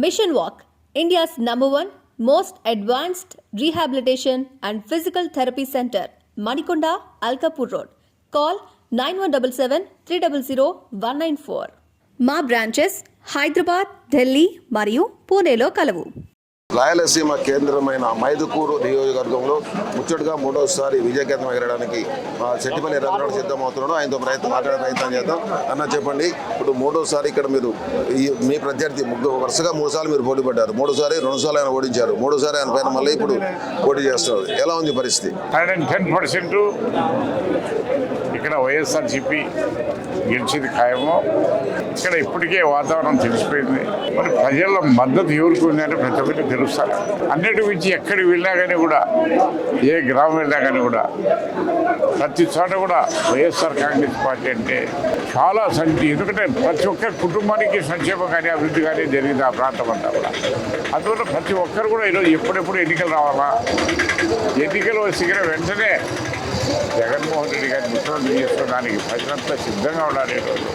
Mission Walk, India's #1 most advanced rehabilitation and physical therapy center, Manikonda, Alkapur Road. Call 9177 300 194. మా branches Hyderabad, Delhi మరియు పూణేలో కలవు. రాయలసీమ కేంద్రమైన మైదుకూరు నియోజకవర్గంలో ముచ్చటగా మూడోసారి విజయకేతనం ఎగరడానికి చెట్టిపల్లి రఘునాథ్ సిద్ధమవుతున్నాడు. ఆయనతో మాట్లాడే ప్రయత్నం చేద్దాం. అన్న చెప్పండి, ఇప్పుడు మూడోసారి ఇక్కడ మీరు మీ ప్రత్యర్థి వరుసగా 3 సార్లు మీరు పోటీ పడ్డారు. 2 సార్లు ఆయన ఓడించారు. 3సారి ఆయన పైన మళ్ళీ ఇప్పుడు పోటీ చేస్తున్నారు. ఎలా ఉంది పరిస్థితి? 110% ఇక్కడ వైఎస్ఆర్సీపీ గెలిచింది ఖాయము. ఇక్కడ ఇప్పటికే వాతావరణం తెలిసిపోయింది. మరి ప్రజల మద్దతు ఎవరికి ఉందంటే ప్రతి ఒక్కరికి తెలుస్తారు. అన్నిటి మించి ఎక్కడికి వెళ్ళినా కానీ కూడా, ఏ గ్రామం వెళ్ళినా కానీ కూడా, ప్రతి చోట కూడా వైఎస్ఆర్ కాంగ్రెస్ పార్టీ అంటే చాలా ఎందుకంటే ప్రతి ఒక్క కుటుంబానికి సంక్షేమం కానీ అభివృద్ధి కానీ జరిగింది ఆ ప్రాంతం అంతా కూడా. అందువల్ల ప్రతి ఒక్కరు కూడా ఈరోజు ఎప్పుడెప్పుడు ఎన్నికలు రావాలా, ఎన్నికలు వచ్చిన వెంటనే జగన్మోహన్ రెడ్డి గారిని ముఖ్యమంత్రి చేసుకోవడానికి ప్రజలంతా సిద్ధంగా ఉండాలి. ఈరోజు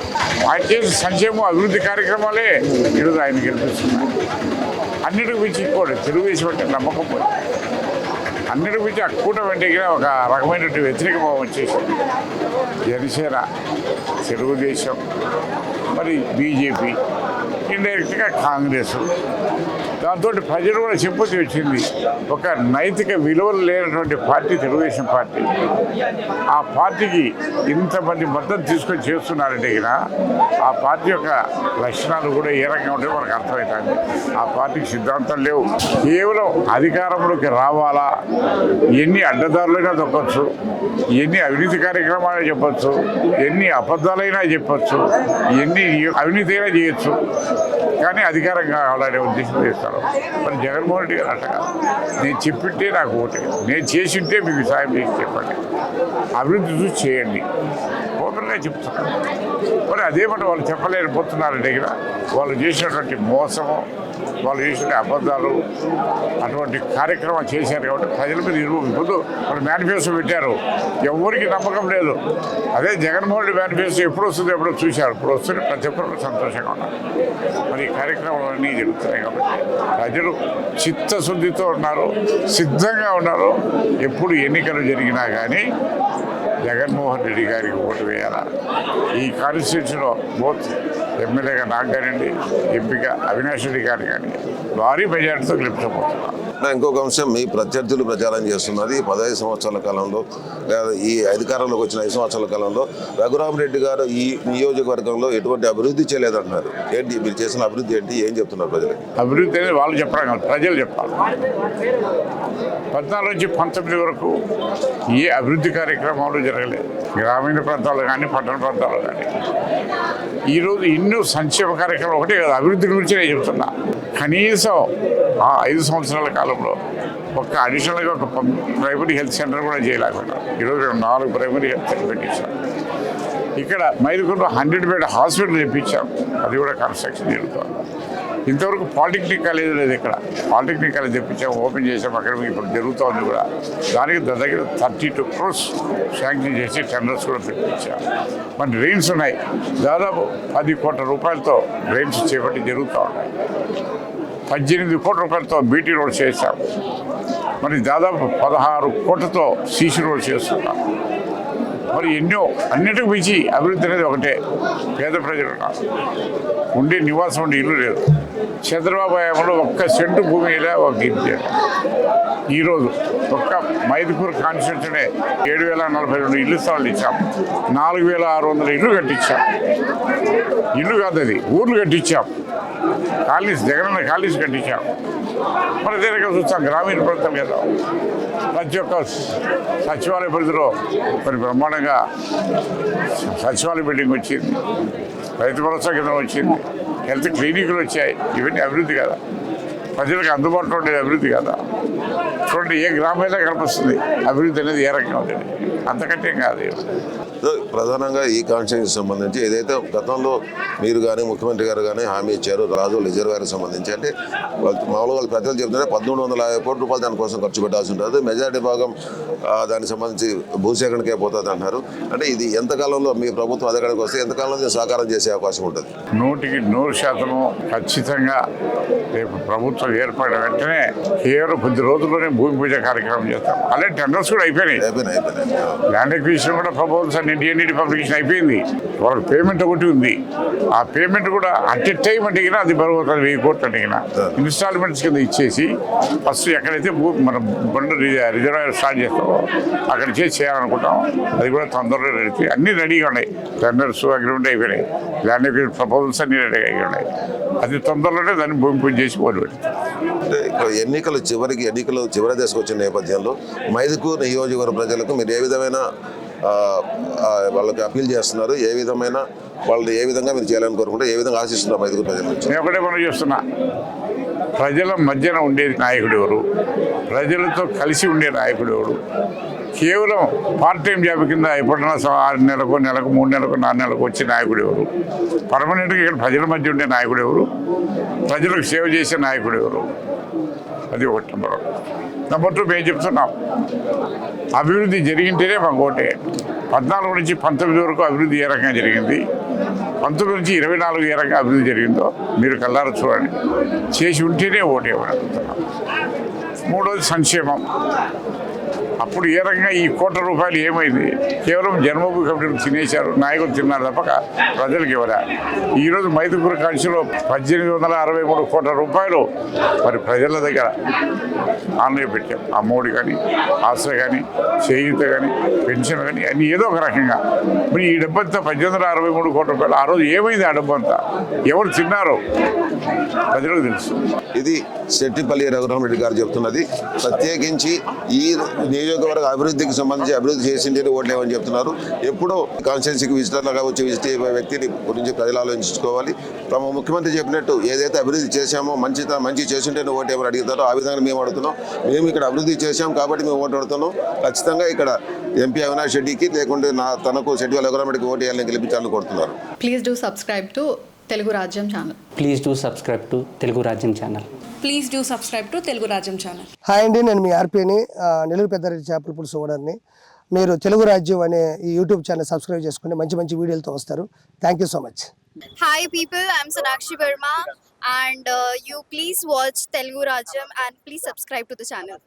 ఆయన చేసే సంక్షేమ అభివృద్ధి కార్యక్రమాలే ఈరోజు ఆయన గెలిపిస్తున్నారు. అన్నిటికి మించి కూడా తెలుగుదేశం అంటే నమ్మకం పోయి, అన్నిటికి మించి ఆ కూటమి అంటే ఒక రకమైనటువంటి వ్యతిరేక భావం వచ్చేసింది. జనసేన, తెలుగుదేశం, మరి బీజేపీ, ఇండైరెక్ట్గా కాంగ్రెస్, దాంతో ప్రజలు కూడా చెప్పొచ్చి వచ్చింది. ఒక నైతిక విలువలు లేనటువంటి పార్టీ తెలుగుదేశం పార్టీ. ఆ పార్టీకి ఇంతమంది మద్దతు తీసుకొని చేస్తున్నారంటే ఆ పార్టీ యొక్క లక్షణాలు కూడా ఏ రకంగా ఉంటాయో మనకు అర్థమవుతుంది. ఆ పార్టీకి సిద్ధాంతం లేవు. కేవలం అధికారంలోకి రావాలా, ఎన్ని అడ్డదారులైనా తొక్కచ్చు, ఎన్ని అవినీతి కార్యక్రమాలు చెప్పచ్చు, ఎన్ని అబద్ధాలైనా చెప్పచ్చు, ఎన్ని అవినీతి అయినా చేయొచ్చు, కానీ అధికారం కావాలనే ఉద్దేశం చేస్తారు. మరి జగన్మోహన్ రెడ్డి గారు అట్ట కాదు. నేను చెప్పింటే నాకు ఓటే, నేను చేసింటే మీకు సాయం చేసి చెప్పండి, అభివృద్ధి చూసి చేయండి, ఓపెన్గా చెప్తున్నాను. మరి అదే మాట వాళ్ళు చెప్పలేకపోతున్నారంటే వాళ్ళు చేసినటువంటి మోసము, వాళ్ళు చేసిన అబద్ధాలు, అటువంటి కార్యక్రమాలు చేశారు కాబట్టి ప్రజల మీద ఇప్పుడు వాళ్ళు మేనిఫెస్టో పెట్టారు. ఎవరికి నమ్మకం లేదు. అదే జగన్మోహన్ రెడ్డి మేనిఫెస్టో ఎప్పుడు వస్తుందో ఎప్పుడో చూశారు. ఇప్పుడు వస్తుంది, ప్రతి ఒక్కరు సంతోషంగా ఉన్నారు. మరి ఈ కార్యక్రమాలన్నీ జరుగుతున్నాయి కాబట్టి ప్రజలు చిత్తశుద్ధితో ఉన్నారు, సిద్ధంగా ఉన్నారు. ఎప్పుడు ఎన్నికలు జరిగినా కానీ జగన్మోహన్ రెడ్డి గారికి ఓటు వేయాలా. ఈ కాన్స్టిట్యూన్సీలో బోత్ ఎమ్మెల్యేగా నాకు కానివ్వండి, ఎంపీగా అవినాష్ రెడ్డి గారు కానీ భారీ మెజార్టీతో గెలుపుకోబోతున్నారు. ఇంకొక అంశం, మీ ప్రత్యర్థులు ప్రచారం చేస్తున్నది 15 సంవత్సరాల కాలంలో, లేదా ఈ అధికారంలోకి వచ్చిన 5 సంవత్సరాల కాలంలో రఘురామరెడ్డి గారు ఈ నియోజకవర్గంలో ఎటువంటి అభివృద్ధి చేయలేదంటున్నారు. ఏంటి మీరు చేసిన అభివృద్ధి ఏంటి, ఏం చెప్తున్నారు ప్రజలకి? అభివృద్ధి అనేది వాళ్ళు చెప్పడం కాదు, ప్రజలు చెప్పాలి. 14 నుంచి 19 వరకు ఏ అభివృద్ధి కార్యక్రమాలు జరగలేదు. గ్రామీణ ప్రాంతాలు కానీ, పట్టణ ప్రాంతాలు కానీ. ఈరోజు ఎన్నో సంక్షేమ కార్యక్రమాలు ఒకటే కదా, అభివృద్ధి గురించి నేను చెప్తున్నా. కనీసం ఆ 5 సంవత్సరాల కాలంలో అడిషనల్గా ఒక ప్రైమరీ హెల్త్ సెంటర్ కూడా చేయలేకపోయినా ఈరోజు 4 ప్రైమరీ హెల్త్ సెంటర్ పెట్టించాం. ఇక్కడ మైదుకూరులో 100 బెడ్ హాస్పిటల్ తెప్పించాం, అది కూడా కన్స్ట్రక్షన్ జరుగుతుంది. ఇంతవరకు పాలిటెక్నిక్ కాలేజ్ లేదు. ఇక్కడ పాలిటెక్నిక్ కాలేజ్ తెప్పించాం, ఓపెన్ చేసాం. అక్కడ ఇప్పుడు జరుగుతుంది కూడా. దానికి దగ్గర 32 crores శాంక్షన్ చేసి టెండర్స్ కూడా పెట్టించాం. మరి డ్రైన్స్ ఉన్నాయి, దాదాపు 10 కోట్ల రూపాయలతో డ్రైన్స్ చేపట్టి జరుగుతూ ఉన్నాయి. 18 కోట్ల రూపాయలతో బీటీ రోడ్ చేశాం. మరి దాదాపు 16 కోట్లతో సీసీ రోడ్ చేస్తున్నాం. మరి ఎన్నో అన్నిటికి మించి అభివృద్ధి అనేది ఒకటే. పేద ప్రజలు ఉండే నివాసం ఉండే ఇల్లు లేదు. చంద్రబాబు హయాంలో 1 సెంటు భూమి ఒక ఇల్లు. ఈరోజు మైదుకూరు కాన్స్టిట్యూన్సీనే 7,042 ఇల్లు స్థలాలు ఇచ్చాం. 4,600 ఇల్లు కట్టించాం. ఇల్లు కాదు, అది ఊర్లు కట్టించాం. కాలనీస్, జగనన్న కాలనీస్ కట్టించాం. మరి అదే రకంగా చూస్తాం గ్రామీణ ప్రాంతం కదా. ప్రతి ఒక్క సచివాలయ పరిధిలో మరి బ్రహ్మాండంగా సచివాలయ బిల్డింగ్ వచ్చింది, రైతు భరోసా కేంద్రం వచ్చింది, హెల్త్ క్లినిక్లు వచ్చాయి. ఇవన్నీ అభివృద్ధి కదా, ప్రజలకు అందుబాటులో ఉండేది అభివృద్ధి కదా. చూడండి, ఏ గ్రామైనా కనిపిస్తుంది అభివృద్ధి అనేది ఏ రకంగా ఉంటుంది, అంతకంటే కాదు. సో ప్రధానంగా ఈ కాన్స్టిట్యూన్సీకి సంబంధించి ఏదైతే గతంలో మీరు కానీ ముఖ్యమంత్రి గారు కానీ హామీ ఇచ్చారు రాజు రిజర్వాయర్కి సంబంధించి, అంటే మామూలుగా వాళ్ళు ప్రజలు చెప్తుంటే 1,350 కోట్ల రూపాయలు దానికోసం ఖర్చు పెట్టాల్సి ఉంటుంది. మెజారిటీ భాగం దానికి సంబంధించి భూసేకరణకే పోతుంది అంటున్నారు. అంటే ఇది ఎంతకాలంలో మీ ప్రభుత్వం అధికారానికి వస్తే ఎంతకాలంలో దీన్ని సాకారం చేసే అవకాశం ఉంటుంది? 100% ఖచ్చితంగా రేపు ప్రభుత్వం ఏర్పడిన వెంటనే కేవలం కొద్ది రోజుల్లోనే భూమి పూజ కార్యక్రమం చేస్తాం. అలాగే టెండర్స్ కూడా అయిపోయినాయి. ల్యాండ్ ఎక్విజిషన్ కూడా ప్రపోజల్స్ అన్ని డిఎన్ఈడి పబ్లికేషన్ అయిపోయింది. వాళ్ళకి పేమెంట్ ఒకటి ఉంది. ఆ పేమెంట్ కూడా అట్ ఎ టైం అడిగినా అది బరువు 1000 కోట్లు అడిగినా ఇన్స్టాల్మెంట్స్ కింద ఇచ్చేసి ఫస్ట్ ఎక్కడైతే మనం బండ్లు రిజర్వాయర్ స్టార్ట్ చేస్తామో అక్కడ చేయాలనుకుంటాం. అది కూడా తొందరలో రెడీ, అన్నీ రెడీగా ఉన్నాయి. టెండర్స్ అగ్రిమెంట్ అయిపోయినాయి. ల్యాండ్ ఎక్విజిషన్ ప్రపోజల్స్ అన్ని రెడీగా అయి ఉన్నాయి. అది తొందరలోనే దాన్ని భూమి పూజ చేసి మొదలుపెడతాం. అంటే ఎన్నికలు చివరి దశకు వచ్చిన నేపథ్యంలో మైదుకూరు నియోజకవర్గ ప్రజలకు మీరు ఏ విధమైన వాళ్ళకి అప్పీల్ చేస్తున్నారు? ఏ విధమైన వాళ్ళు ఏ విధంగా మీరు చేయాలని కోరుకుంటే ఏ విధంగా ఆశిస్తున్నారు మైదుకూరు ప్రజల నుంచి? నేను ఒకటే మనం చేస్తున్నా, ప్రజల మధ్యన ఉండే నాయకుడు ఎవరు, ప్రజలతో కలిసి ఉండే నాయకుడు ఎవరు, కేవలం పార్ట్ టైం జాబ్ కింద ఎప్పుడైనా 6 నెలలకు 3 నెలలకు 4 నెలలకు వచ్చే నాయకుడు ఎవరు, పర్మనెంట్గా ఇక్కడ ప్రజల మధ్య ఉండే నాయకుడు ఎవరు, ప్రజలకు సేవ చేసే నాయకుడు ఎవరు, అది ఒకటి నెంబర్ 2 మేము చెప్తున్నాం, అభివృద్ధి జరిగింటేనే మాకు ఓటే. 14 నుంచి 19 వరకు అభివృద్ధి ఏ రకంగా జరిగింది, 19 నుంచి 24 ఏ రకంగా అభివృద్ధి జరిగిందో మీరు కళ్ళారా చూడండి. చేసి ఉంటేనే ఓటు ఇవ్వడం. 3వది సంక్షేమం. అప్పుడు ఏ రకంగా ఈ కోట్ల రూపాయలు ఏమైంది? కేవలం జన్మభూమి కమిటీలు తినేశారు, నాయకులు తిన్నారు తప్పక ప్రజలకు ఇవ్వరా. ఈరోజు మైదుకూరు కాన్స్టిట్యూన్సీలో 1863 కోట్ల రూపాయలు మరి ప్రజల దగ్గర ఆన్లైన్ పెట్టాం. అమ్మఒడి కానీ, ఆశ్రయ కానీ, చేయూత కానీ, పెన్షన్ కానీ అన్ని ఏదో ఒక రకంగా. మరి ఈ డబ్బంతా 1863 కోట్ల రూపాయలు ఆ రోజు ఏమైంది? ఆ డబ్బంతా ఎవరు తిన్నారో ప్రజలకు తెలుసు. ఇది శెట్టిపల్లి రఘురామరెడ్డి గారు చెప్తున్నది. ప్రత్యేకించి ఈ నియోజకవర్గ అభివృద్ధికి సంబంధించి అభివృద్ధి చేసిండే ఓట్లేమని చెప్తున్నారు. ఎప్పుడో కాన్స్టిట్యున్సీకి విజిటర్లుగా వచ్చి విజిట్ అయ్యే వ్యక్తిని గురించి ప్రజలు ఆలోచించుకోవాలి. తమ ముఖ్యమంత్రి చెప్పినట్టు ఏదైతే అభివృద్ధి చేశామో మంచి చేసింటే ఓటేమని అడుగుతారో ఆ విధంగా మేము అడుగుతున్నాం. మేము ఇక్కడ అభివృద్ధి చేశాం కాబట్టి మేము ఓటు అడుగుతున్నాం. ఖచ్చితంగా ఇక్కడ ఎంపీ అవినాష్ రెడ్డికి లేకుంటే తనకు శెట్టిపల్లి రఘురామరెడ్డికి ఓటు వేయాలని గెలిపించాలని కోరుతున్నారు. Please do subscribe to Telugu Rajyam channel. Please do subscribe to Telugu Rajyam channel. Please do subscribe to Telugu Rajyam channel. Hi అండి, నేను మీ ఆర్పీని, నెల్లూరు పెద్దారెడ్డి చేపల పులుసు ఓనర్ని. మీరు తెలుగు రాజ్యం అనే ఈ యూట్యూబ్ ఛానల్ సబ్స్క్రైబ్ చేసుకుని మంచి వీడియోలతో వస్తారు. Thank you so much. Hi people, I'm Sonakshi Verma and you please watch Telugu Rajyam and please subscribe to the channel.